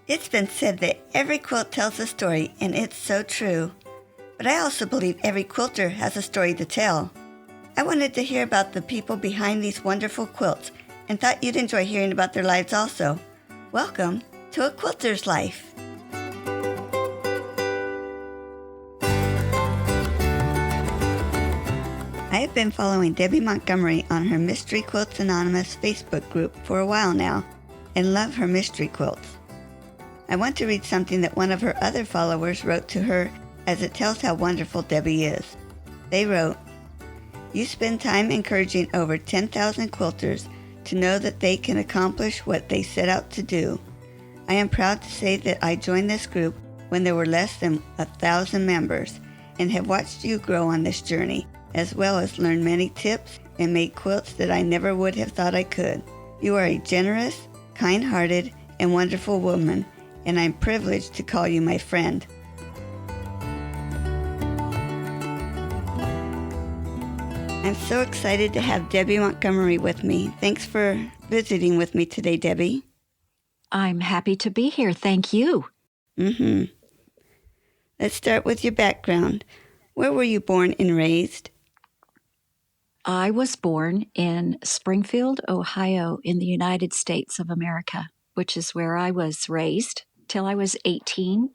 It's been said that every quilt tells a story, and it's so true. But I also believe every quilter has a story to tell. I wanted to hear about the people behind these wonderful quilts and thought you'd enjoy hearing about their lives also. Welcome to A Quilter's Life. I have been following Debi Montgomery on her Mystery Quilts Anonymous Facebook group for a while now and love her mystery quilts. I want to read something that one of her other followers wrote to her as it tells how wonderful Debi is. They wrote, "You spend time encouraging over 10,000 quilters to know that they can accomplish what they set out to do. I am proud to say that I joined this group when there were less than 1,000 members and have watched you grow on this journey, as well as learn many tips and make quilts that I never would have thought I could. You are a generous, kind-hearted, and wonderful woman, and I'm privileged to call you my friend." I'm so excited to have Debi Montgomery with me. Thanks for visiting with me today, Debi. I'm happy to be here. Thank you. Let's start with your background. Where were you born and raised? I was born in Springfield, Ohio, in the United States of America, which is where I was raised till I was 18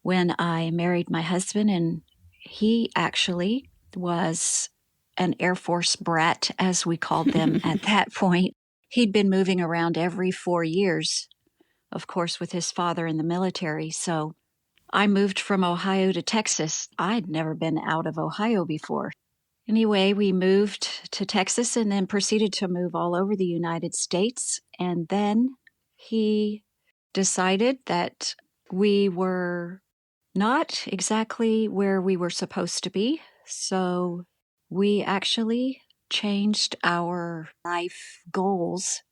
when I married my husband, and he actually was an Air Force brat, as we called them at that point. He'd been moving around every 4 years, of course, with his father in the military. So I moved from Ohio to Texas. I'd never been out of Ohio before. Anyway, we moved to Texas and then proceeded to move all over the United States. And then he decided that we were not exactly where we were supposed to be. So we actually changed our life goals.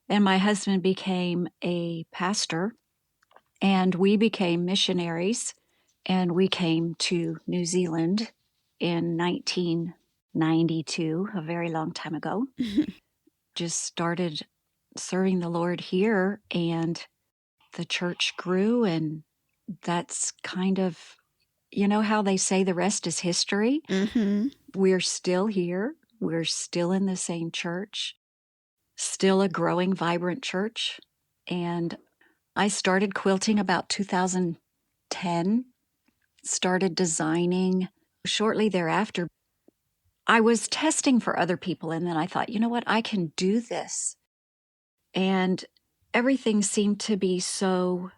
And my husband became a pastor, and we became missionaries. And we came to New Zealand in 1992, a very long time ago. Just started serving the Lord here, and the church grew, and that's kind of, you know how they say the rest is history? We're still here. We're still in the same church, still a growing, vibrant church. And I started quilting about 2010, started designing shortly thereafter. I was testing for other people, and then I thought, you know what, I can do this. And everything seemed to be so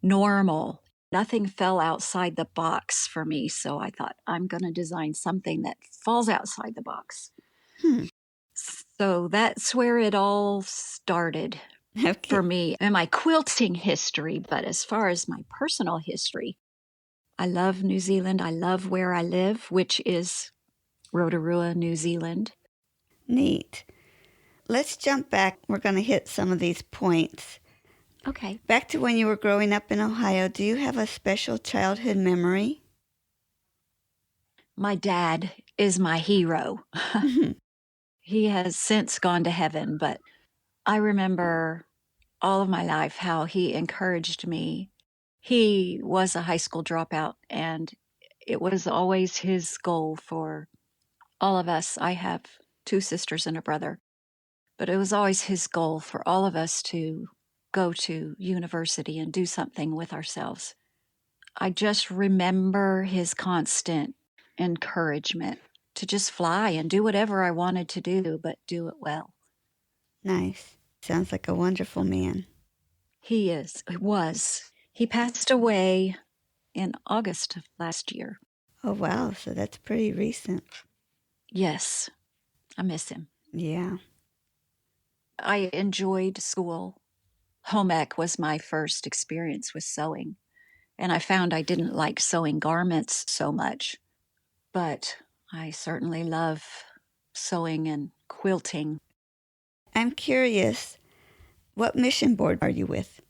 normal. Nothing fell outside the box for me. So I thought, I'm going to design something that falls outside the box. So that's where it all started for me and my quilting history. But as far as my personal history, I love New Zealand. I love where I live, which is Rotorua, New Zealand. Neat. Let's jump back. We're going to hit some of these points. Okay. Back to when you were growing up in Ohio, do you have a special childhood memory? My dad is my hero. He has since gone to heaven, but I remember all of my life how he encouraged me. He was a high school dropout, and it was always his goal for all of us. I have 2 sisters and a brother, but it was always his goal for all of us to go to university and do something with ourselves. I just remember his constant encouragement to just fly and do whatever I wanted to do, but do it well. Nice. Sounds like a wonderful man. He is. He was. He passed away in August of last year. Oh, wow. So that's pretty recent. Yes. I miss him. Yeah. I enjoyed school. Home ec was my first experience with sewing, and I found I didn't like sewing garments so much, but I certainly love sewing and quilting. I'm curious, what mission board are you with?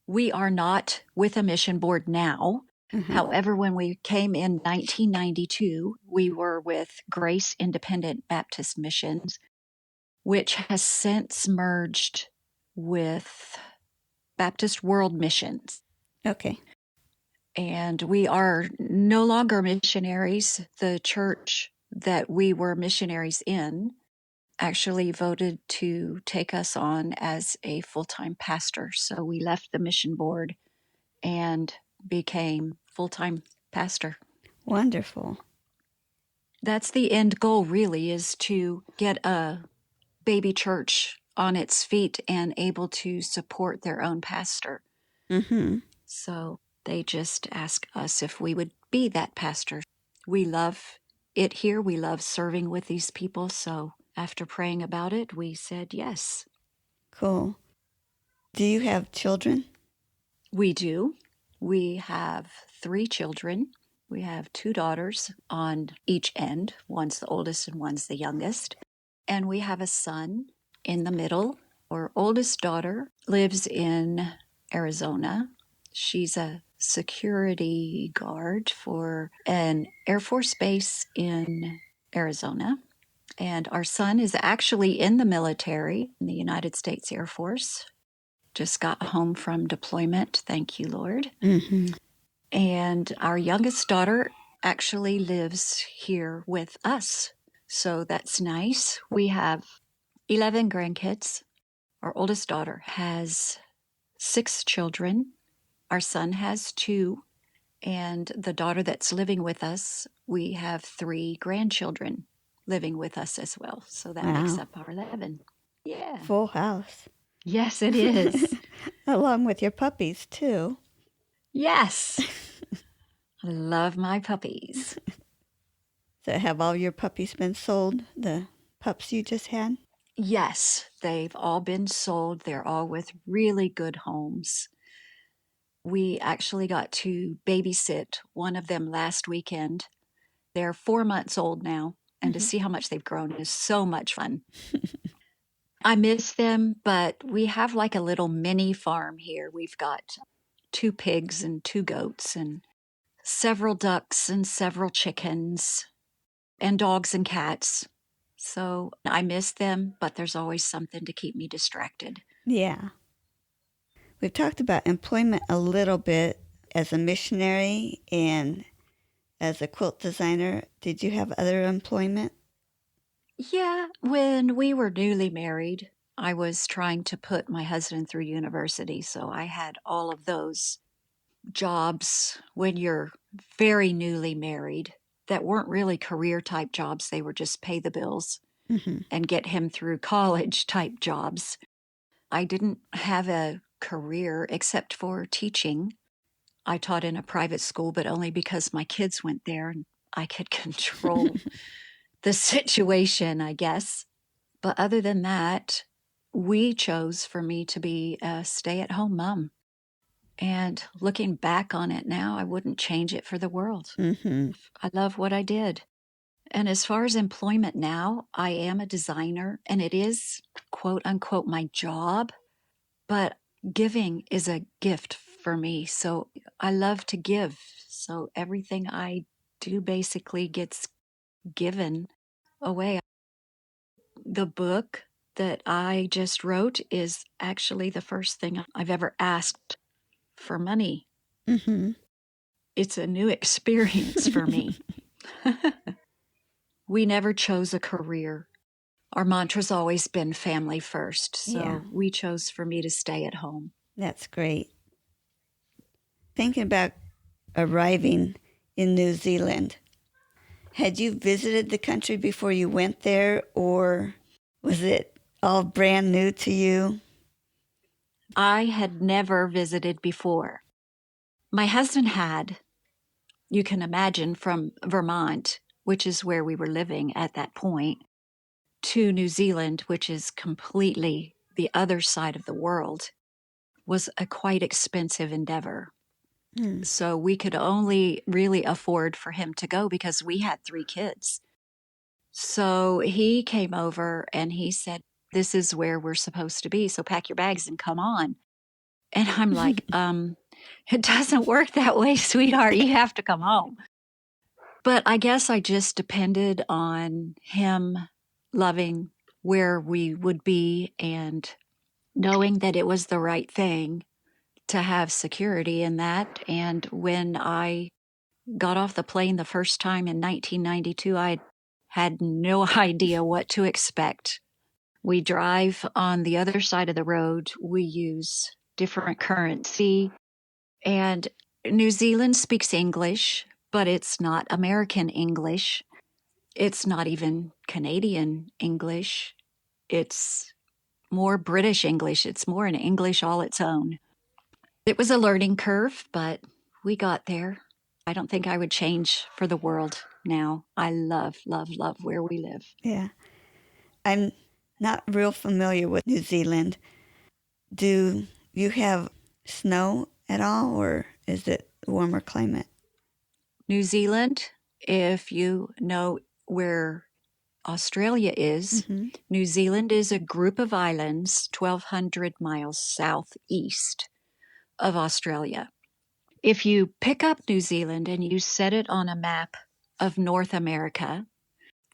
We are not with a mission board now. However, when we came in 1992, we were with Grace Independent Baptist Missions, which has since merged with Baptist World Missions. Okay. And we are no longer missionaries. The church that we were missionaries in actually voted to take us on as a full-time pastor. So we left the mission board and became full-time pastor. Wonderful. That's the end goal, really, is to get a baby church on its feet and able to support their own pastor. Mm-hmm. So they just ask us if we would be that pastor. We love it here. We love serving with these people. So after praying about it, we said yes. Cool. Do you have children? We do. We have 3 children. We have 2 daughters on each end. One's the oldest and one's the youngest. And we have a son in the middle. Our oldest daughter lives in Arizona. She's a security guard for an Air Force base in Arizona. And our son is actually in the military in the United States Air Force. Just got home from deployment. Thank you, Lord. Mm-hmm. And our youngest daughter actually lives here with us. So that's nice. We have 11 grandkids. Our oldest daughter has 6 children. Our son has 2. And the daughter that's living with us, we have 3 grandchildren living with us as well. So that makes Wow. up our 11. Yeah. Full house. Yes, it is. Along with your puppies, too. Yes. I love my puppies. So have all your puppies been sold, the pups you just had? Yes, they've all been sold. They're all with really good homes. We actually got to babysit one of them last weekend. They're 4 months old now, and to see how much they've grown is so much fun. I miss them, but we have like a little mini farm here. We've got 2 pigs and 2 goats and several ducks and several chickens and dogs and cats. So I miss them, but there's always something to keep me distracted. Yeah. We've talked about employment a little bit as a missionary and as a quilt designer. Did you have other employment? Yeah, when we were newly married, I was trying to put my husband through university. So I had all of those jobs when you're very newly married that weren't really career type jobs. They were just pay the bills and get him through college type jobs. I didn't have a career except for teaching. I taught in a private school, but only because my kids went there and I could control the situation, I guess. But other than that, we chose for me to be a stay-at-home mom. And looking back on it now, I wouldn't change it for the world. Mm-hmm. I love what I did. And as far as employment now, I am a designer and it is quote unquote my job, but giving is a gift for me. So I love to give. So everything I do basically gets given away. The book that I just wrote is actually the first thing I've ever asked for money. Mm-hmm. It's a new experience for me. We never chose a career. Our mantra's always been family first. So we chose for me to stay at home. That's great. Thinking about arriving in New Zealand, had you visited the country before you went there, or was it all brand new to you? I had never visited before. My husband had, you can imagine, from Vermont, which is where we were living at that point, to New Zealand, which is completely the other side of the world, was a quite expensive endeavor. So we could only really afford for him to go because we had 3 kids. So he came over and he said, "This is where we're supposed to be. So pack your bags and come on." And I'm like, it doesn't work that way, sweetheart. You have to come home. But I guess I just depended on him loving where we would be and knowing that it was the right thing. to have security in that. And when I got off the plane the first time in 1992, I had no idea what to expect. We drive on the other side of the road. We use different currency. And New Zealand speaks English, but it's not American English. It's not even Canadian English. It's more British English. It's more an English all its own. It was a learning curve, but we got there. I don't think I would change for the world now. I love, love, love where we live. Yeah. I'm not real familiar with New Zealand. Do you have snow at all, or is it a warmer climate? New Zealand, if you know where Australia is, New Zealand is a group of islands 1,200 miles southeast of Australia. If you pick up New Zealand and you set it on a map of North America,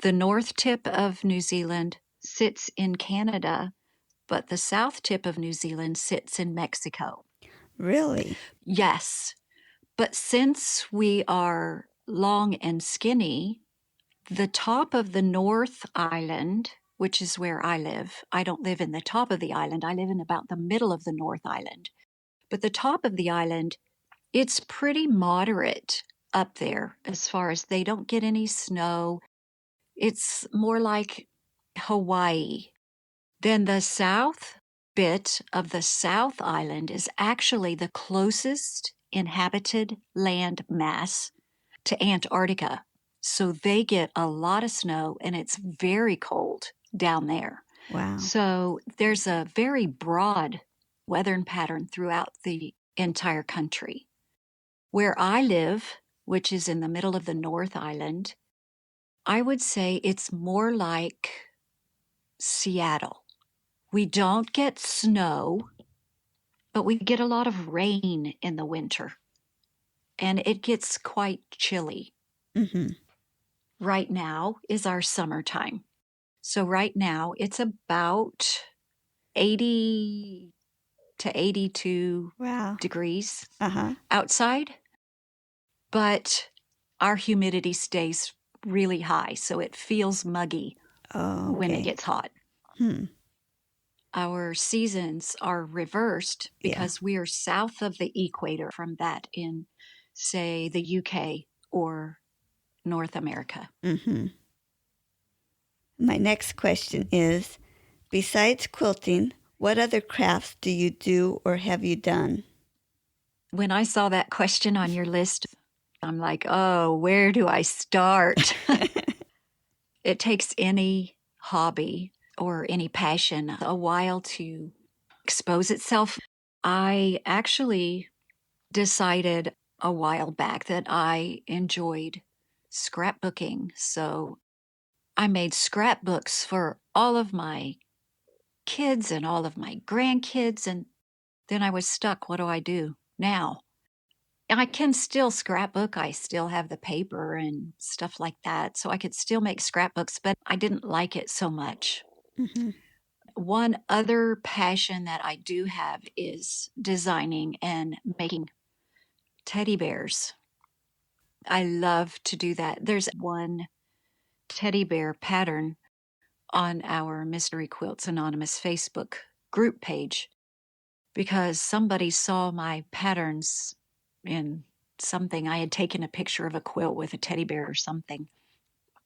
the north tip of New Zealand sits in Canada, but the south tip of New Zealand sits in Mexico. Really? Yes. But since we are long and skinny, the top of the North Island, which is where I live, I don't live in the top of the island. I live in about the middle of the North Island. But the top of the island, it's pretty moderate up there as far as they don't get any snow. It's more like Hawaii. Then the south bit of the South Island is actually the closest inhabited land mass to Antarctica. So they get a lot of snow and it's very cold down there. Wow. So there's a very broad weather pattern throughout the entire country. Where I live, which is in the middle of the North Island, I would say it's more like Seattle. We don't get snow, but we get a lot of rain in the winter. And it gets quite chilly. Right now is our summertime. So right now it's about 80 to 82 degrees outside. But our humidity stays really high, so it feels muggy when it gets hot. Our seasons are reversed because we are south of the equator from that in, say, the UK or North America. My next question is, besides quilting, what other crafts do you do or have you done? When I saw that question on your list, I'm like, oh, where do I start? It takes any hobby or any passion a while to expose itself. I actually decided a while back that I enjoyed scrapbooking. So I made scrapbooks for all of my kids and all of my grandkids. And then I was stuck. What do I do now? I can still scrapbook. I still have the paper and stuff like that. So I could still make scrapbooks, but I didn't like it so much. One other passion that I do have is designing and making teddy bears. I love to do that. There's one teddy bear pattern on our Mystery Quilts Anonymous Facebook group page because somebody saw my patterns in something. I had taken a picture of a quilt with a teddy bear or something.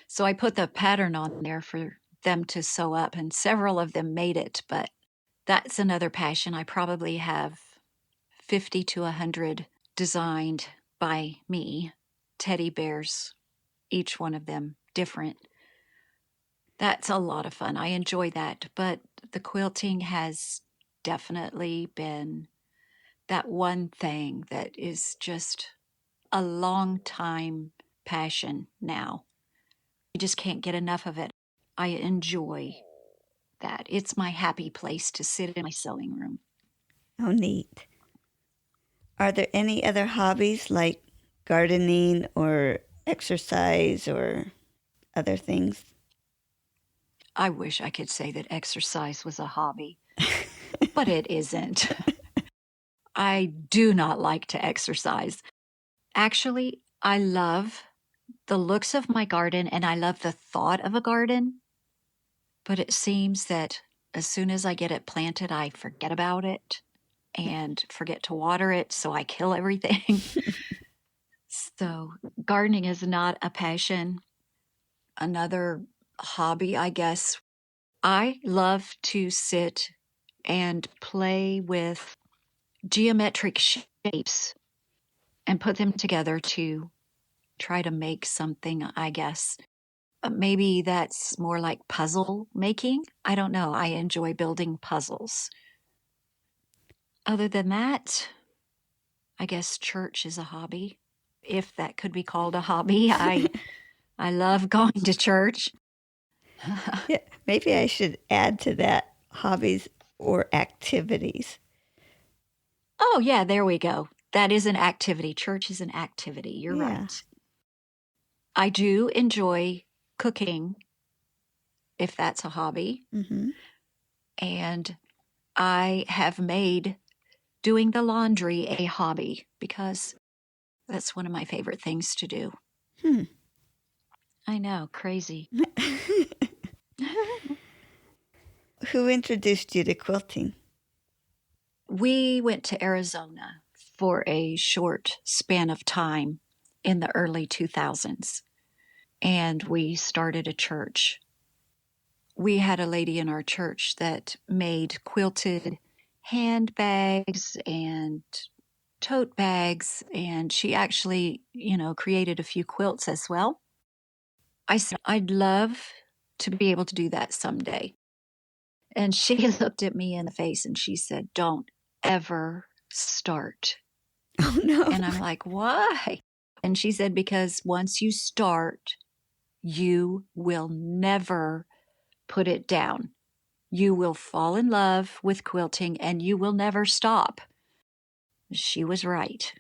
So I put the pattern on there for them to sew up, and several of them made it, but that's another passion. I probably have 50 to 100 designed by me, teddy bears, each one of them different. That's a lot of fun. I enjoy that, but the quilting has definitely been that one thing that is just a long time passion now. You just can't get enough of it. I enjoy that. It's my happy place to sit in my sewing room. Oh, neat. Are there any other hobbies like gardening or exercise or other things? I wish I could say that exercise was a hobby, but it isn't. I do not like to exercise. Actually, I love the looks of my garden and I love the thought of a garden, but it seems that as soon as I get it planted, I forget about it and forget to water it, so I kill everything. So, gardening is not a passion. Another hobby, I guess. I love to sit and play with geometric shapes and put them together to try to make something, I guess. Maybe that's more like puzzle making. I don't know. I enjoy building puzzles. Other than that, I guess church is a hobby, if that could be called a hobby. I love going to church. Yeah, maybe I should add to that hobbies or activities. Oh, yeah, there we go. That is an activity. Church is an activity. You're Yeah. right. I do enjoy cooking, if that's a hobby. Mm-hmm. And I have made doing the laundry a hobby because that's one of my favorite things to do. Hmm. I know, crazy. Who introduced you to quilting? We went to Arizona for a short span of time in the early 2000s, and we started a church. We had a lady in our church that made quilted handbags and tote bags, and she actually, created a few quilts as well. I said, I'd love to be able to do that someday. And she looked at me in the face and she said, don't ever start. Oh, no. And I'm like, why? And she said, because once you start, you will never put it down. You will fall in love with quilting and you will never stop. She was right.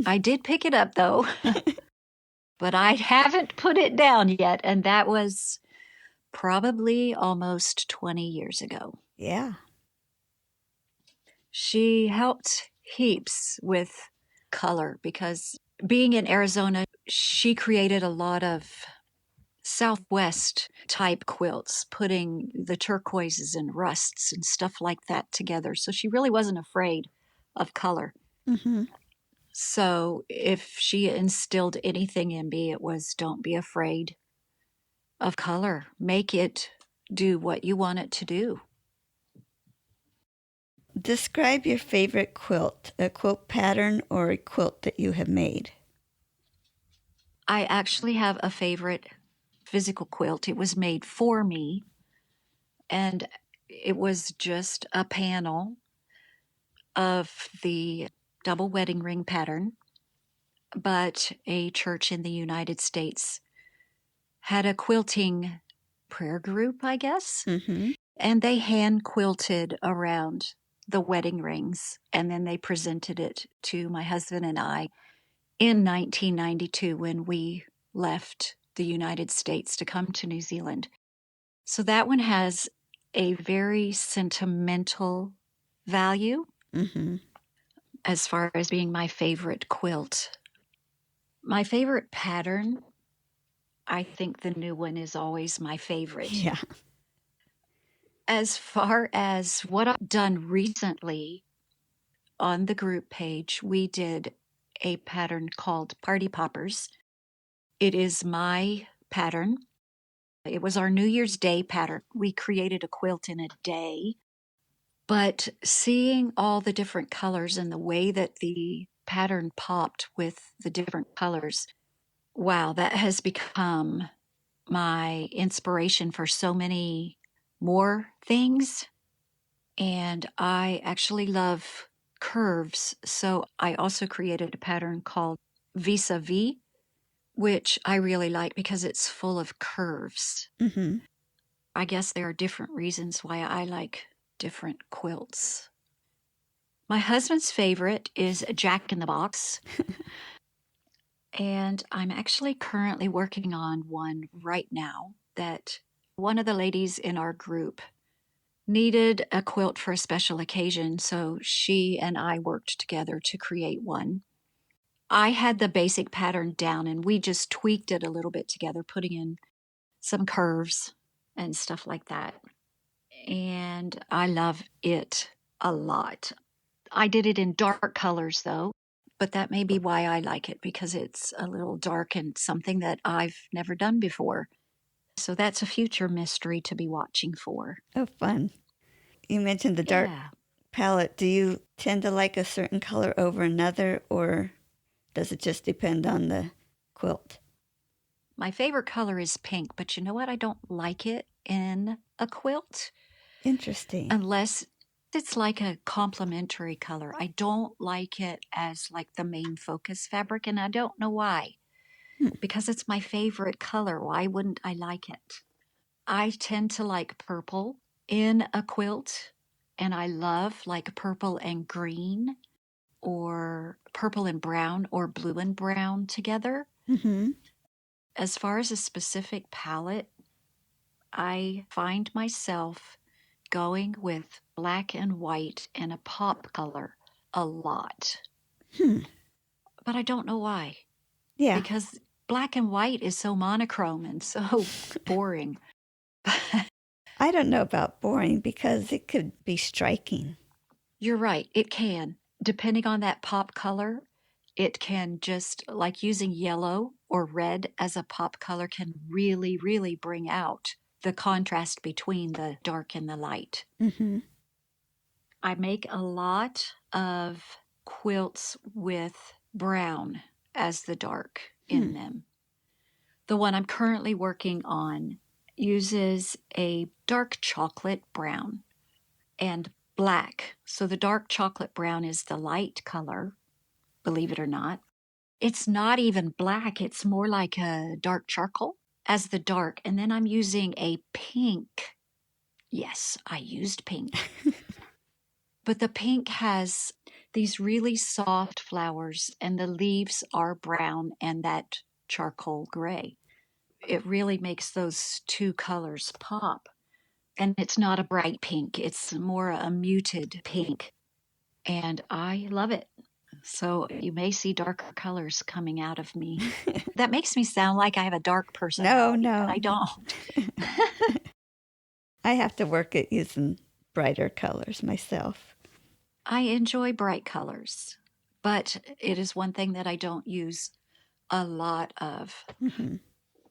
I did pick it up though, but I haven't put it down yet. And that was probably almost 20 years ago. Yeah. She helped heaps with color because being in Arizona, she created a lot of Southwest type quilts, putting the turquoises and rusts and stuff like that together. So she really wasn't afraid of color. Mm-hmm. So if she instilled anything in me, it was don't be afraid of color. Make it do what you want it to do. Describe your favorite quilt, a quilt pattern or a quilt that you have made. I actually have a favorite physical quilt. It was made for me, and it was just a panel of the double wedding ring pattern, but a church in the United States had a quilting prayer group, I guess, Mm-hmm. and they hand quilted around the wedding rings, and then they presented it to my husband and I in 1992 when we left the United States to come to New Zealand. So that one has a very sentimental value Mm-hmm. as far as being my favorite quilt. My favorite pattern, I think the new one is always my favorite. Yeah. As far as what I've done recently on the group page, we did a pattern called Party Poppers. It is my pattern. It was our New Year's Day pattern. We created a quilt in a day. But seeing all the different colors and the way that the pattern popped with the different colors, wow, that has become my inspiration for so many more things. And I actually love curves. So I also created a pattern called Vis-a-Vis, which I really like because it's full of curves. Mm-hmm. I guess there are different reasons why I like different quilts. My husband's favorite is Jack in the Box, and I'm actually currently working on one right now that one of the ladies in our group needed a quilt for a special occasion, so she and I worked together to create one. I had the basic pattern down, and we just tweaked it a little bit together, putting in some curves and stuff like that. And I love it a lot. I did it in dark colors, though, but that may be why I like it, because it's a little dark and something that I've never done before. So that's a future mystery to be watching for. Oh, fun. You mentioned the dark Yeah. palette. Do you tend to like a certain color over another, or does it just depend on the quilt? My favorite color is pink, but you know what? I don't like it in a quilt Interesting. unless it's like a complementary color. I don't like it as like the main focus fabric, and I don't know why. Because it's my favorite color. Why wouldn't I like it? I tend to like purple in a quilt, and I love like purple and green, or purple and brown, or blue and brown together. Mm-hmm. As far as a specific palette, I find myself going with black and white and a pop color a lot. But I don't know why. Yeah. Because black and white is so monochrome and so boring. I don't know about boring because it could be striking. You're right, it can. Depending on that pop color, it can just, like using yellow or red as a pop color, can really, really bring out the contrast between the dark and the light. Mm-hmm. I make a lot of quilts with brown as the dark in them. The one I'm currently working on uses a dark chocolate brown and black. So the dark chocolate brown is the light color, believe it or not. It's not even black, it's more like a dark charcoal as the dark. And then I'm using a pink. Yes, I used pink. But the pink has these really soft flowers, and the leaves are brown and that charcoal gray. It really makes those two colors pop. And it's not a bright pink, it's more a muted pink. And I love it. So you may see darker colors coming out of me. That makes me sound like I have a dark personality, No. but I don't. I have to work at using brighter colors myself. I enjoy bright colors, but it is one thing that I don't use a lot of.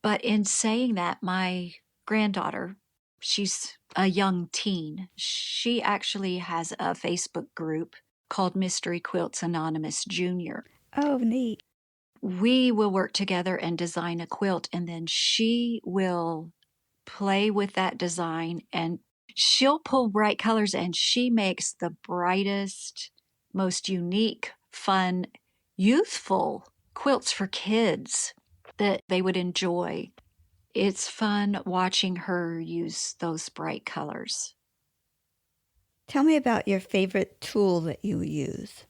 But in saying that, my granddaughter, she's a young teen, she actually has a Facebook group called Mystery Quilts Anonymous Junior. Oh, neat. We will work together and design a quilt, and then she will play with that design, and she'll pull bright colors, and she makes the brightest, most unique, fun, youthful quilts for kids that they would enjoy. It's fun watching her use those bright colors. Tell me about your favorite tool that you use.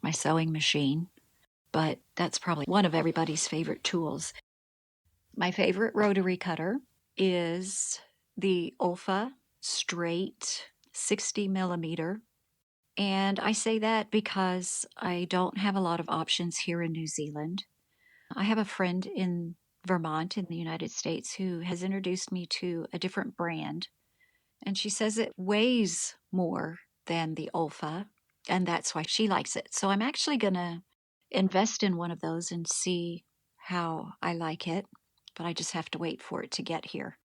My sewing machine, but that's probably one of everybody's favorite tools. My favorite rotary cutter is the Olfa Straight 60 millimeter. And I say that because I don't have a lot of options here in New Zealand. I have a friend in Vermont in the United States who has introduced me to a different brand. And she says it weighs more than the Olfa, and that's why she likes it. So I'm actually going to invest in one of those and see how I like it, but I just have to wait for it to get here.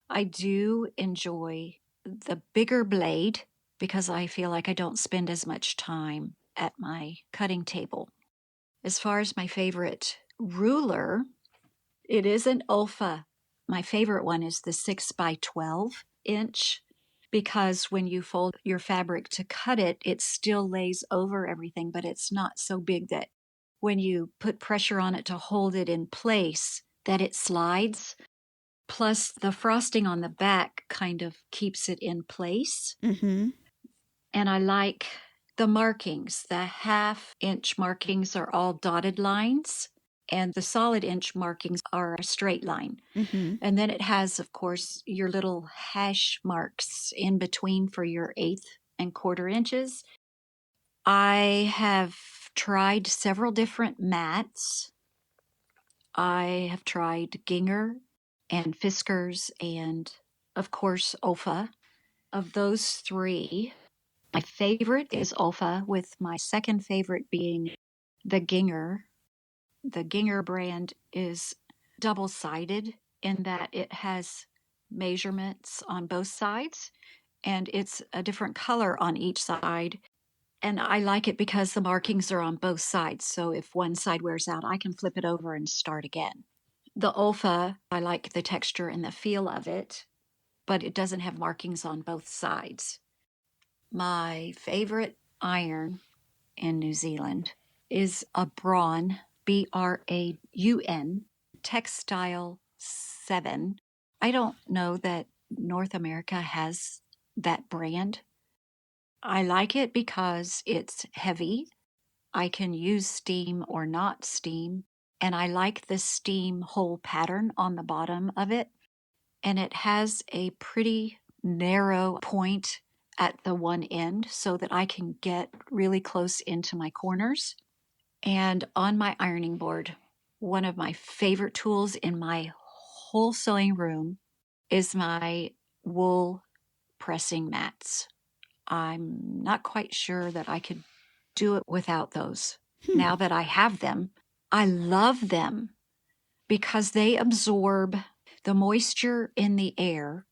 I do enjoy the bigger blade because I feel like I don't spend as much time at my cutting table. As far as my favorite ruler, it is an Olfa. My favorite one is the 6 by 12 inch, because when you fold your fabric to cut it, it still lays over everything, but it's not so big that when you put pressure on it to hold it in place, that it slides. Plus, the frosting on the back kind of keeps it in place. Mm-hmm. And I like the markings. The 1/2 inch markings are all dotted lines. And the solid inch markings are a straight line. Mm-hmm. And then it has, of course, your little hash marks in between for your 1/8 and 1/4 inches. I have tried several different mats. I have tried Ginger and Fiskars and, of course, Olfa. Of those three, my favorite is Olfa, with my second favorite being the Ginger. The Ginger brand is double-sided in that it has measurements on both sides, and it's a different color on each side. And I like it because the markings are on both sides. So if one side wears out, I can flip it over and start again. The Olfa, I like the texture and the feel of it, but it doesn't have markings on both sides. My favorite iron in New Zealand is a Braun, Braun, Textile 7. I don't know that North America has that brand. I like it because it's heavy. I can use steam or not steam, and I like the steam hole pattern on the bottom of it. And it has a pretty narrow point at the one end so that I can get really close into my corners. And on my ironing board, one of my favorite tools in my whole sewing room is my wool pressing mats. I'm not quite sure that I could do it without those. Now that I have them, I love them because they absorb the moisture in the air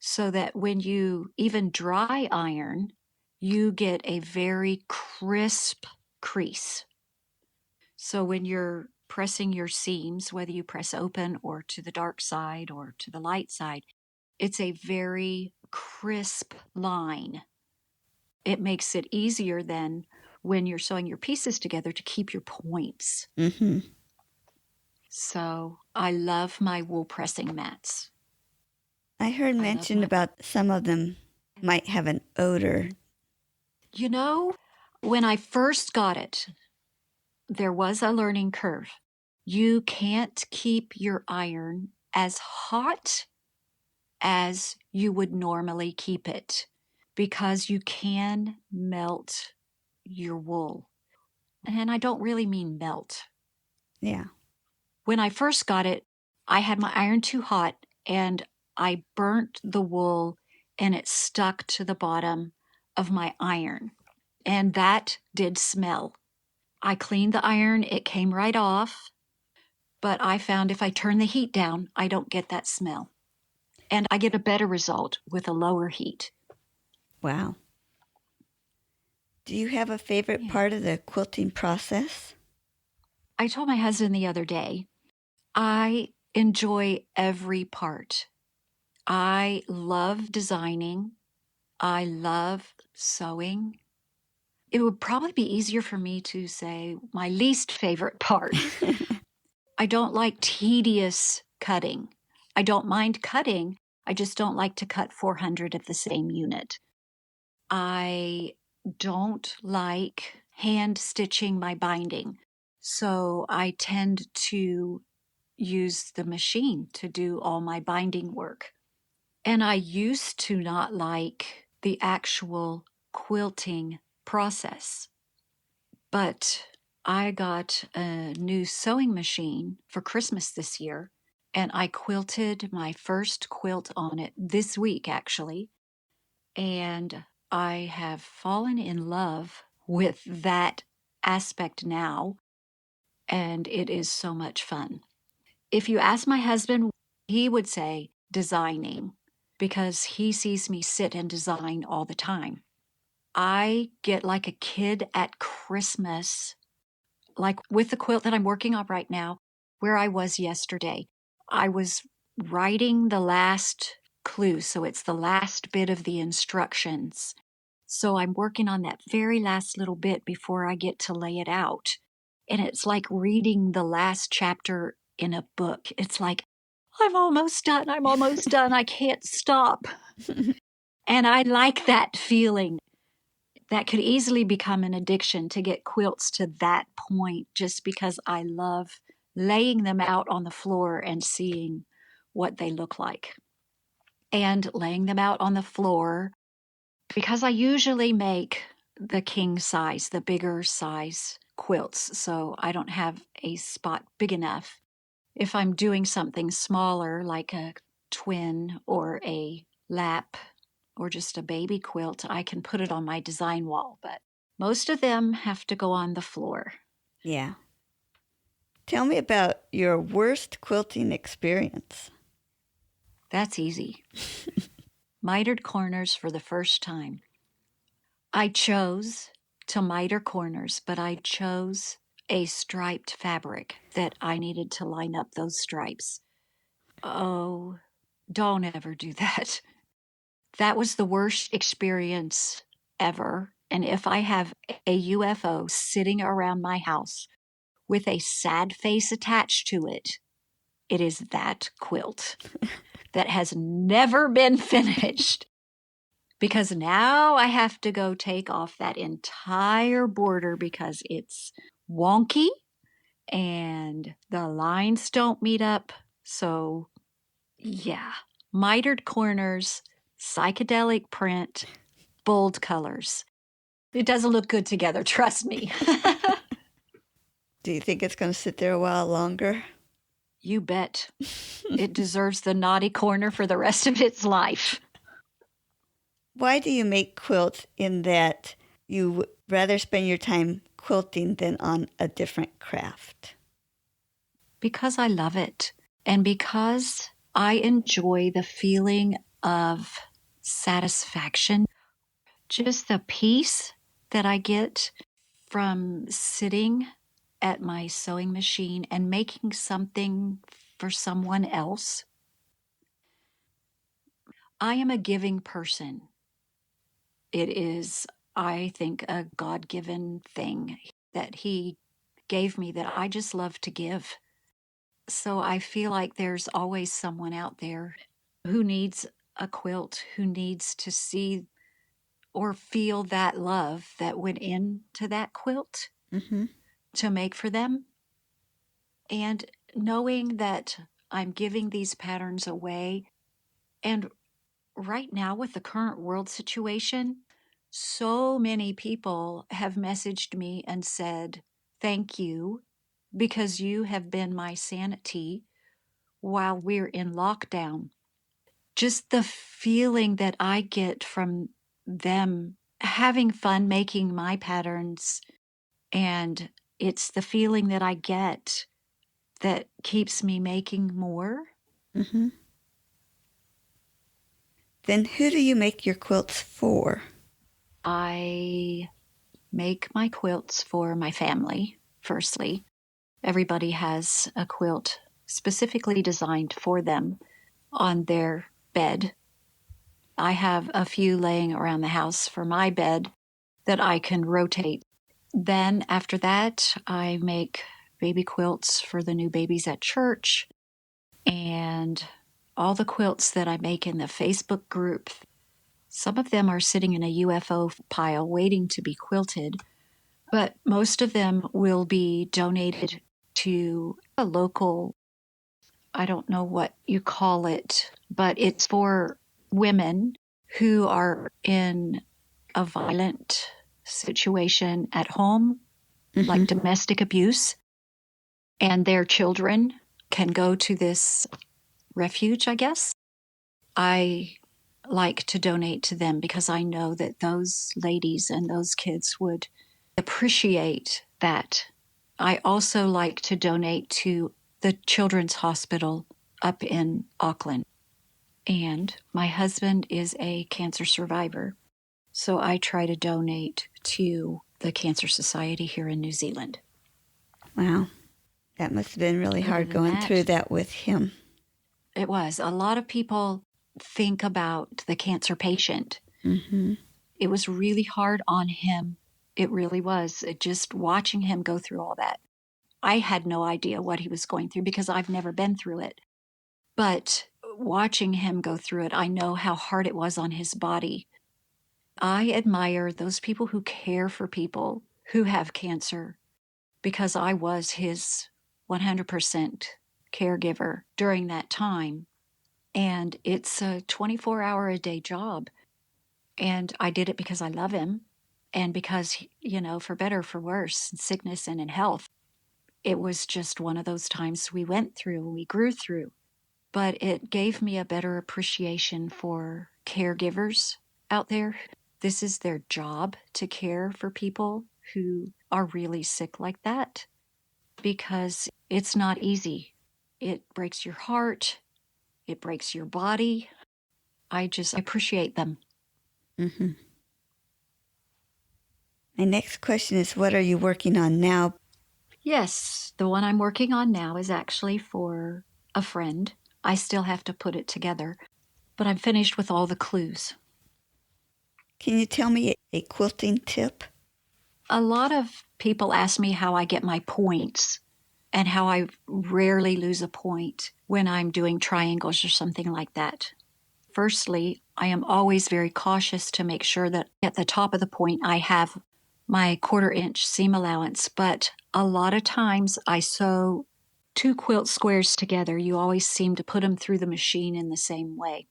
so that when you even dry iron, you get a very crisp crease. So when you're pressing your seams, whether you press open or to the dark side or to the light side, it's a very crisp line. It makes it easier then when you're sewing your pieces together to keep your points. Mm-hmm. So I love my wool pressing mats. I heard mentioned about some of them might have an odor. You know, when I first got it, there was a learning curve. You can't keep your iron as hot as you would normally keep it because you can melt your wool. And I don't really mean melt. Yeah. When I first got it, I had my iron too hot and I burnt the wool and it stuck to the bottom of my iron. And that did smell. I cleaned the iron, it came right off, but I found if I turn the heat down, I don't get that smell. And I get a better result with a lower heat. Wow. Do you have a favorite part of the quilting process? I told my husband the other day, I enjoy every part. I love designing. I love sewing. It would probably be easier for me to say my least favorite part. I don't like tedious cutting. I don't mind cutting. I just don't like to cut 400 of the same unit. I don't like hand stitching my binding. So I tend to use the machine to do all my binding work. And I used to not like the actual quilting process. But I got a new sewing machine for Christmas this year, and I quilted my first quilt on it this week, actually. And I have fallen in love with that aspect now, and it is so much fun. If you ask my husband, he would say designing because he sees me sit and design all the time. I get like a kid at Christmas, like with the quilt that I'm working on right now, where I was yesterday. I was writing the last clue, so it's the last bit of the instructions. So I'm working on that very last little bit before I get to lay it out. And it's like reading the last chapter in a book. It's like, I'm almost done. I'm almost done. I can't stop. And I like that feeling. That could easily become an addiction to get quilts to that point just because I love laying them out on the floor and seeing what they look like. And laying them out on the floor, because I usually make the king size, the bigger size quilts, so I don't have a spot big enough. If I'm doing something smaller, like a twin or a lap or just a baby quilt, I can put it on my design wall, but most of them have to go on the floor. Yeah. Tell me about your worst quilting experience. That's easy. Mitered corners for the first time. I chose to miter corners, but I chose a striped fabric that I needed to line up those stripes. Oh, don't ever do that. That was the worst experience ever. And if I have a UFO sitting around my house with a sad face attached to it, it is that quilt that has never been finished. Because now I have to go take off that entire border because it's wonky and the lines don't meet up. So, yeah, mitered corners, psychedelic print, bold colors. It doesn't look good together, trust me. Do you think it's going to sit there a while longer? You bet. It deserves the naughty corner for the rest of its life. Why do you make quilts in that you would rather spend your time quilting than on a different craft? Because I love it. And because I enjoy the feeling of satisfaction, just the peace that I get from sitting at my sewing machine and making something for someone else. I am a giving person. It is, I think, a God-given thing that He gave me that I just love to give. So I feel like there's always someone out there who needs a quilt, who needs to see or feel that love that went into that quilt to make for them. And knowing that I'm giving these patterns away. And right now, with the current world situation, so many people have messaged me and said, thank you, because you have been my sanity while we're in lockdown. Just the feeling that I get from them having fun making my patterns, and it's the feeling that I get that keeps me making more. Then who do you make your quilts for? I make my quilts for my family, firstly. Everybody has a quilt specifically designed for them on their bed. I have a few laying around the house for my bed that I can rotate. Then after that, I make baby quilts for the new babies at church, and all the quilts that I make in the Facebook group, some of them are sitting in a UFO pile waiting to be quilted, but most of them will be donated to a local, I don't know what you call it, but it's for women who are in a violent situation at home, like domestic abuse, and their children can go to this refuge, I guess. I like to donate to them because I know that those ladies and those kids would appreciate that. I also like to donate to the Children's Hospital up in Auckland. And my husband is a cancer survivor, so I try to donate to the Cancer Society here in New Zealand. Wow. That must have been really Other hard than going that, through that with him. It was. A lot of people think about the cancer patient. It was really hard on him. It really was. Just watching him go through all that. I had no idea what he was going through because I've never been through it. But watching him go through it, I know how hard it was on his body. I admire those people who care for people who have cancer because I was his 100% caregiver during that time. And it's a 24-hour-a-day job. And I did it because I love him and because, for better or for worse, in sickness and in health, it was just one of those times we went through, we grew through. But it gave me a better appreciation for caregivers out there. This is their job to care for people who are really sick like that because it's not easy. It breaks your heart. It breaks your body. I just appreciate them. Mm-hmm. My next question is, what are you working on now? Yes, the one I'm working on now is actually for a friend. I still have to put it together, but I'm finished with all the clues. Can you tell me a quilting tip? A lot of people ask me how I get my points and how I rarely lose a point when I'm doing triangles or something like that. Firstly, I am always very cautious to make sure that at the top of the point I have my 1/4 inch seam allowance, but a lot of times I sew 2 quilt squares together. You always seem to put them through the machine in the same way.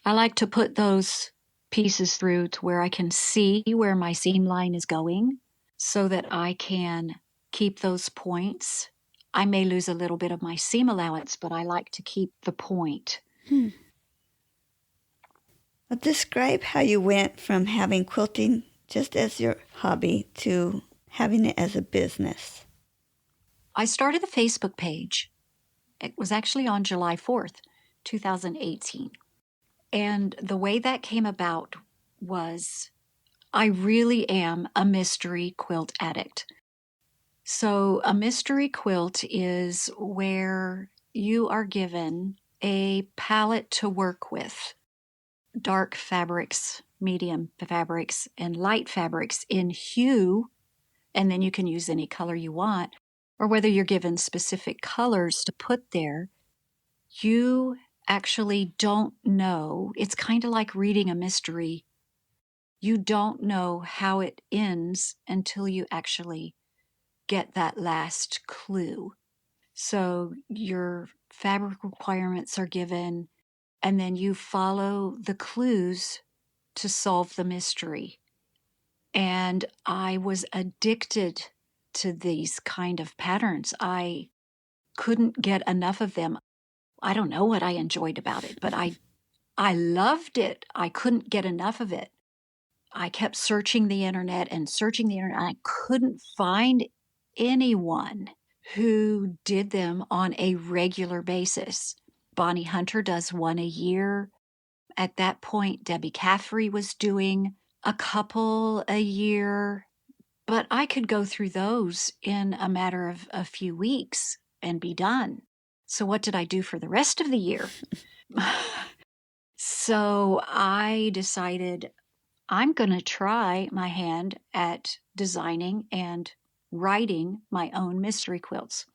I like to put those pieces through to where I can see where my seam line is going so that I can keep those points. I may lose a little bit of my seam allowance, but I like to keep the point. Well, describe how you went from having quilting just as your hobby to having it as a business. I started the Facebook page. It was actually on July 4th, 2018. And the way that came about was I really am a mystery quilt addict. So a mystery quilt is where you are given a palette to work with, dark fabrics, medium fabrics, and light fabrics in hue, and then you can use any color you want, or whether you're given specific colors to put there, you actually don't know. It's kind of like reading a mystery. You don't know how it ends until you actually get that last clue. So your fabric requirements are given, and then you follow the clues to solve the mystery. And I was addicted to these kind of patterns. I couldn't get enough of them. I don't know what I enjoyed about it, but I loved it. I couldn't get enough of it. I kept searching the internet and searching the internet. I couldn't find anyone who did them on a regular basis. Bonnie Hunter does one a year. At that point, Debbie Caffrey was doing a couple a year, but I could go through those in a matter of a few weeks and be done. So what did I do for the rest of the year? So I decided I'm going to try my hand at designing and writing my own mystery quilts.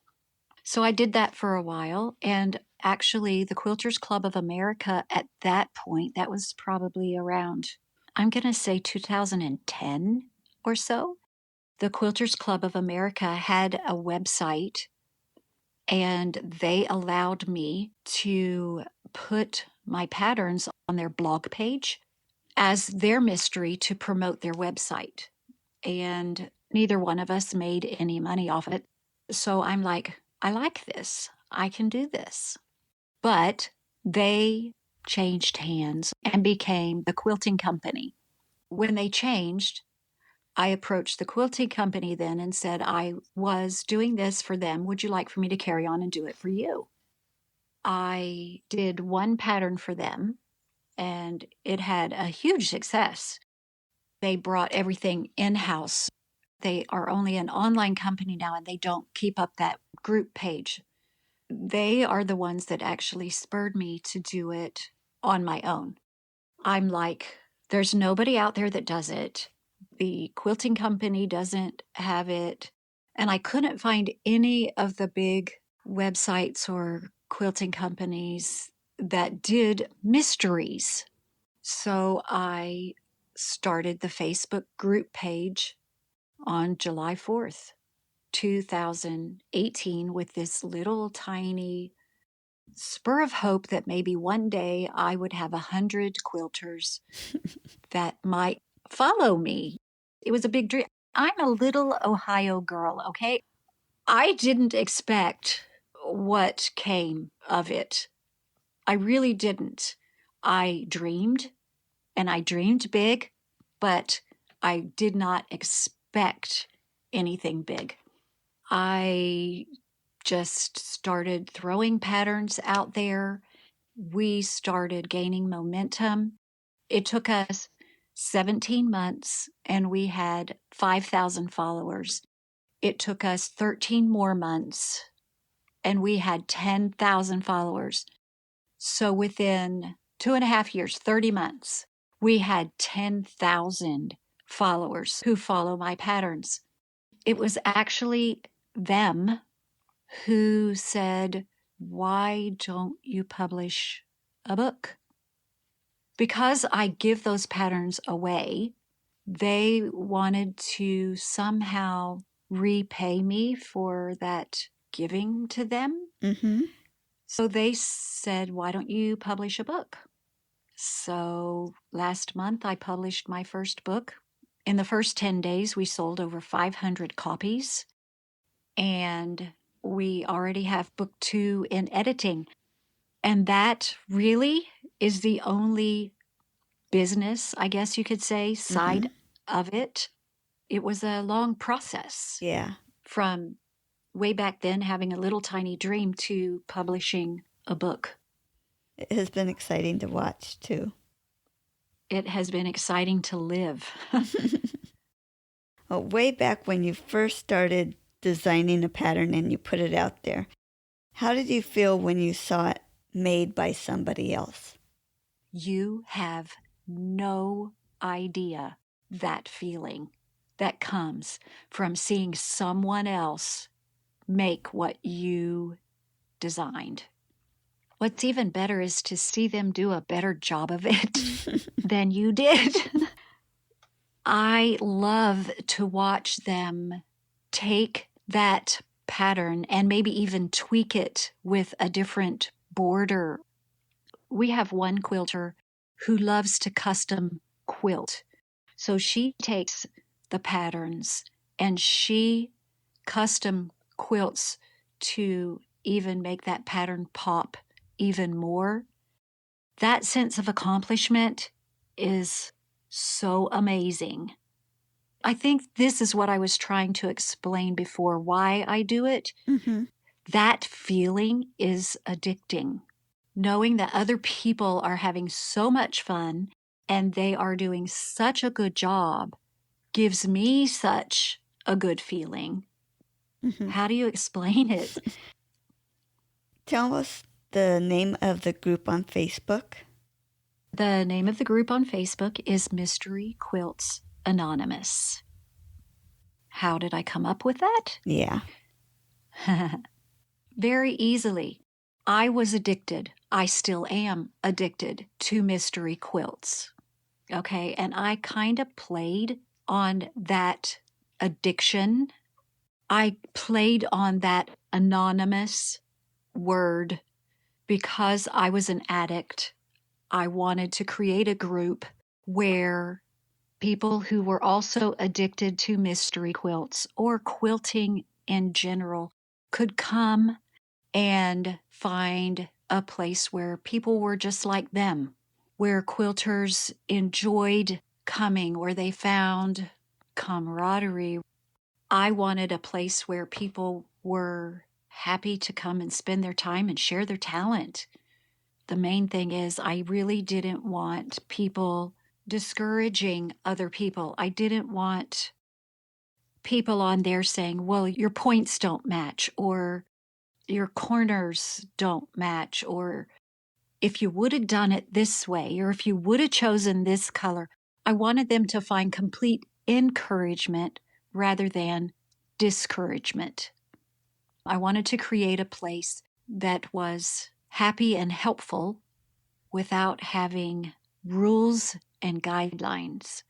So I did that for a while, and actually the Quilters Club of America at that point, that was probably around, I'm going to say 2010 or so, the Quilters Club of America had a website, and they allowed me to put my patterns on their blog page as their mystery to promote their website. And neither one of us made any money off it. So I'm like, I like this. I can do this. But they changed hands and became the quilting company. When they changed, I approached the quilting company then and said, I was doing this for them. Would you like for me to carry on and do it for you? I did one pattern for them, and it had a huge success. They brought everything in-house. They are only an online company now, and they don't keep up that group page. They are the ones that actually spurred me to do it on my own. I'm like, there's nobody out there that does it. The quilting company doesn't have it. And I couldn't find any of the big websites or quilting companies that did mysteries. So I started the Facebook group page on July 4th. 2018 with this little tiny spur of hope that maybe one day I would have 100 quilters that might follow me. It was a big dream. I'm a little Ohio girl, okay? I didn't expect what came of it. I really didn't. I dreamed, and I dreamed big, but I did not expect anything big. I just started throwing patterns out there. We started gaining momentum. It took us 17 months and we had 5,000 followers. It took us 13 more months and we had 10,000 followers. So within 2.5 years, 30 months, we had 10,000 followers who follow my patterns. It was actually them who said, "Why don't you publish a book?" Because I give those patterns away, they wanted to somehow repay me for that giving to them. Mm-hmm. So they said, "Why don't you publish a book?" So last month I published my first book. In the first 10 days, we sold over 500 copies, and we already have book 2 in editing. And that really is the only business, I guess you could say, side of it. It was a long process Yeah. from way back then having a little tiny dream to publishing a book. It has been exciting to watch, too. It has been exciting to live. Well, way back when you first started designing a pattern and you put it out there, how did you feel when you saw it made by somebody else? You have no idea that feeling that comes from seeing someone else make what you designed. What's even better is to see them do a better job of it than you did. I love to watch them take that pattern and maybe even tweak it with a different border. We have one quilter who loves to custom quilt. So she takes the patterns and she custom quilts to even make that pattern pop even more. That sense of accomplishment is so amazing. I think this is what I was trying to explain before, why I do it. Mm-hmm. That feeling is addicting. Knowing that other people are having so much fun and they are doing such a good job gives me such a good feeling. Mm-hmm. How do you explain it? Tell us the name of the group on Facebook. The name of the group on Facebook is Mystery Quilts Anonymous. How did I come up with that? Yeah. Very easily. I was addicted. I still am addicted to mystery quilts. Okay, and I kind of played on that addiction. I played on that anonymous word because I was an addict. I wanted to create a group where people who were also addicted to mystery quilts or quilting in general could come and find a place where people were just like them, where quilters enjoyed coming, where they found camaraderie. I wanted a place where people were happy to come and spend their time and share their talent. The main thing is I really didn't want people discouraging other people. I didn't want people on there saying, well, your points don't match, or your corners don't match, or if you would have done it this way, or if you would have chosen this color. I wanted them to find complete encouragement rather than discouragement. I wanted to create a place that was happy and helpful without having rules and guidelines.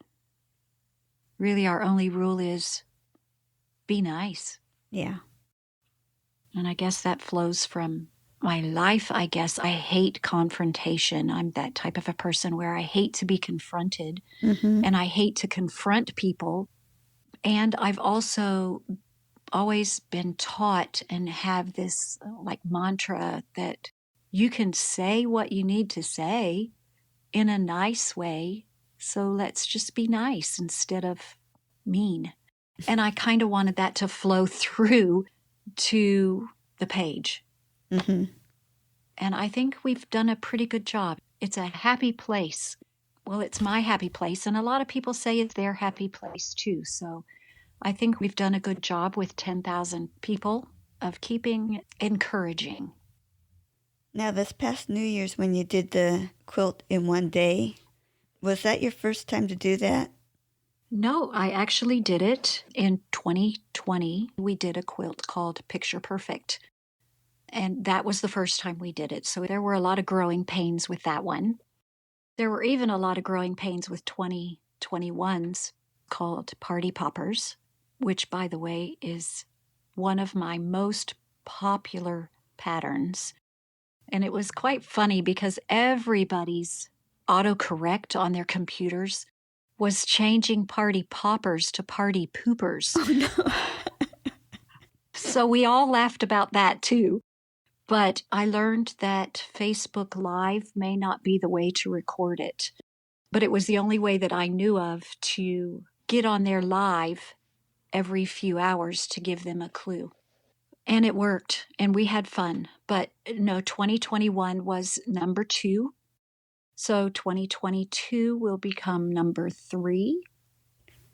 Really, our only rule is be nice. Yeah. And I guess that flows from my life. I guess I hate confrontation. I'm that type of a person where I hate to be confronted Mm-hmm. and I hate to confront people. And I've also always been taught and have this like mantra that you can say what you need to say in a nice way. So let's just be nice instead of mean. And I kind of wanted that to flow through to the page. Mm-hmm. And I think we've done a pretty good job. It's a happy place. Well, it's my happy place. And a lot of people say it's their happy place too. So I think we've done a good job with 10,000 people of keeping encouraging. Now, this past New Year's when you did the quilt in one day, was that your first time to do that? No, I actually did it in 2020. We did a quilt called Picture Perfect. And that was the first time we did it. So there were a lot of growing pains with that one. There were even a lot of growing pains with 2021's called Party Poppers, which, by the way, is one of my most popular patterns. And it was quite funny because everybody's autocorrect on their computers was changing Party Poppers to Party Poopers. Oh, no. So we all laughed about that too. But I learned that Facebook Live may not be the way to record it. But it was the only way that I knew of to get on there live every few hours to give them a clue. And it worked, and we had fun. But no, 2021 was number 2. So 2022 will become number 3.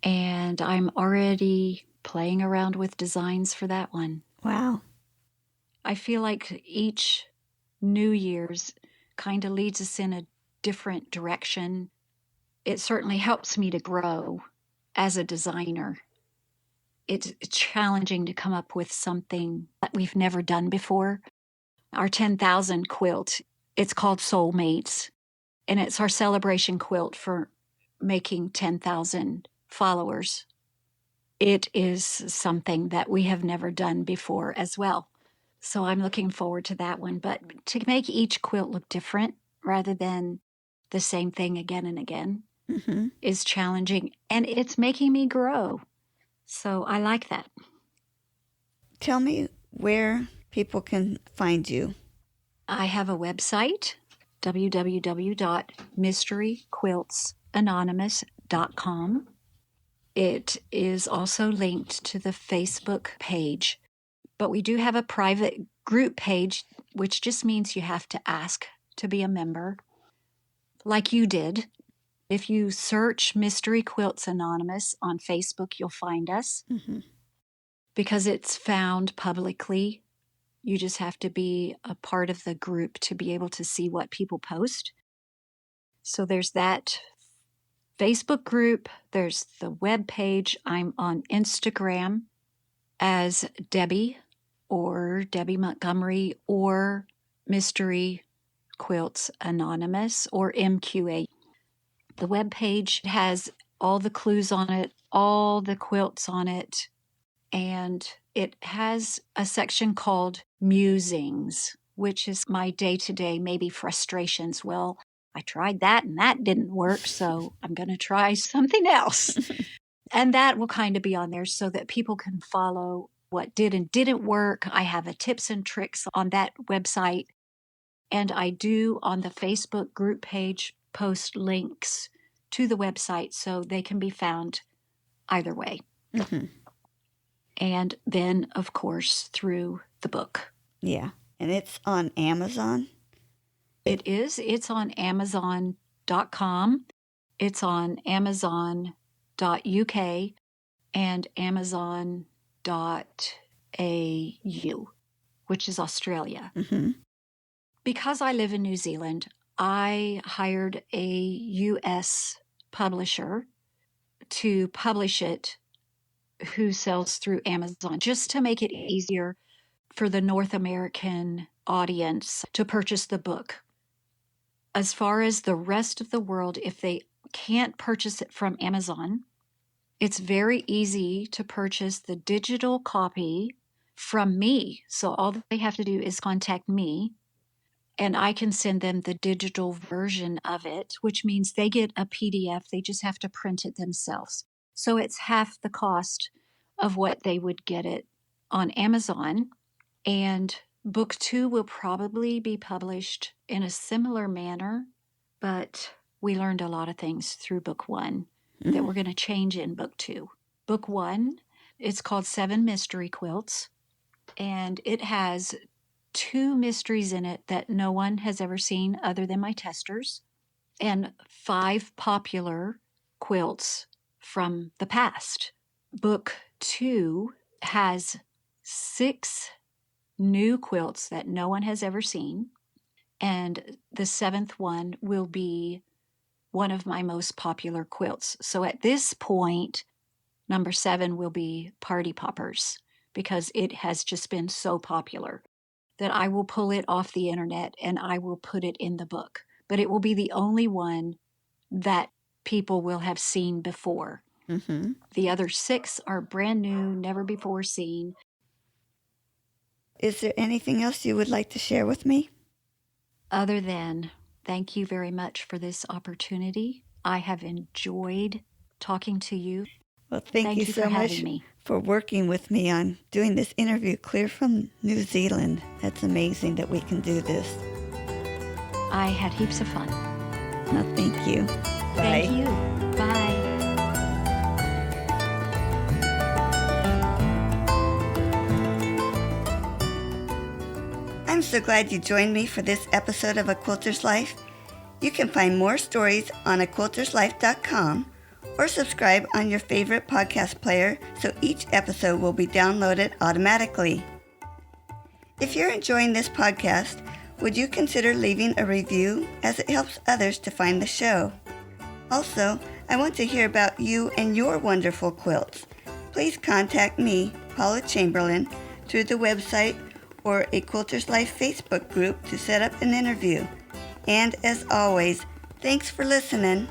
And I'm already playing around with designs for that one. Wow. I feel like each New Year's kind of leads us in a different direction. It certainly helps me to grow as a designer. It's challenging to come up with something that we've never done before. Our 10,000 quilt, it's called Soulmates, and it's our celebration quilt for making 10,000 followers. It is something that we have never done before as well. So I'm looking forward to that one. But to make each quilt look different rather than the same thing again and again Mm-hmm. is challenging, and it's making me grow. So I like that. Tell me where people can find you. I have a website, www.mysteryquiltsanonymous.com. It is also linked to the Facebook page, but we do have a private group page, which just means you have to ask to be a member, like you did. If you search Mystery Quilts Anonymous on Facebook, you'll find us. Mm-hmm. Because it's found publicly. You just have to be a part of the group to be able to see what people post. So there's that Facebook group, there's the web page. I'm on Instagram as Debi or Debi Montgomery or Mystery Quilts Anonymous or MQA. The web page has all the clues on it, all the quilts on it, and it has a section called Musings, which is my day-to-day maybe frustrations. Well, I tried that and that didn't work, so I'm going to try something else. And that will kind of be on there so that people can follow what did and didn't work. I have a tips and tricks on that website. And I do on the Facebook group page post links to the website so they can be found either way. Mm-hmm. And then, of course, through the book. Yeah. And it's on Amazon? It is. It's on Amazon.com. It's on Amazon.uk and Amazon.au, which is Australia. Mm-hmm. Because I live in New Zealand, I hired a U.S. publisher to publish it who sells through Amazon, just to make it easier for the North American audience to purchase the book. As far as the rest of the world, if they can't purchase it from Amazon, it's very easy to purchase the digital copy from me. So all they have to do is contact me, and I can send them the digital version of it, which means they get a PDF. They just have to print it themselves. So it's half the cost of what they would get it on Amazon. And book 2 will probably be published in a similar manner, but we learned a lot of things through book 1 that we're going to change in book 2. Book 1, it's called 7 Mystery Quilts, and it has 2 mysteries in it that no one has ever seen other than my testers, and 5 popular quilts from the past. Book 2 has 6 new quilts that no one has ever seen, and the 7th one will be one of my most popular quilts. So at this point, number 7 will be Party Poppers, because it has just been so popular that I will pull it off the internet and I will put it in the book. But it will be the only one that people will have seen before. Mm-hmm. The other 6 are brand new, never before seen. Is there anything else you would like to share with me? Other than thank you very much for this opportunity. I have enjoyed talking to you. Well, thank you for so having much me. for working with me on doing this interview clear from New Zealand. That's amazing that we can do this. I had heaps of fun. Well, thank you. Bye. Thank you. Bye. I'm so glad you joined me for this episode of A Quilter's Life. You can find more stories on aquilterslife.com or subscribe on your favorite podcast player so each episode will be downloaded automatically. If you're enjoying this podcast, would you consider leaving a review, as it helps others to find the show? Also, I want to hear about you and your wonderful quilts. Please contact me, Paula Chamberlain, through the website or a Quilter's Life Facebook group to set up an interview. And as always, thanks for listening.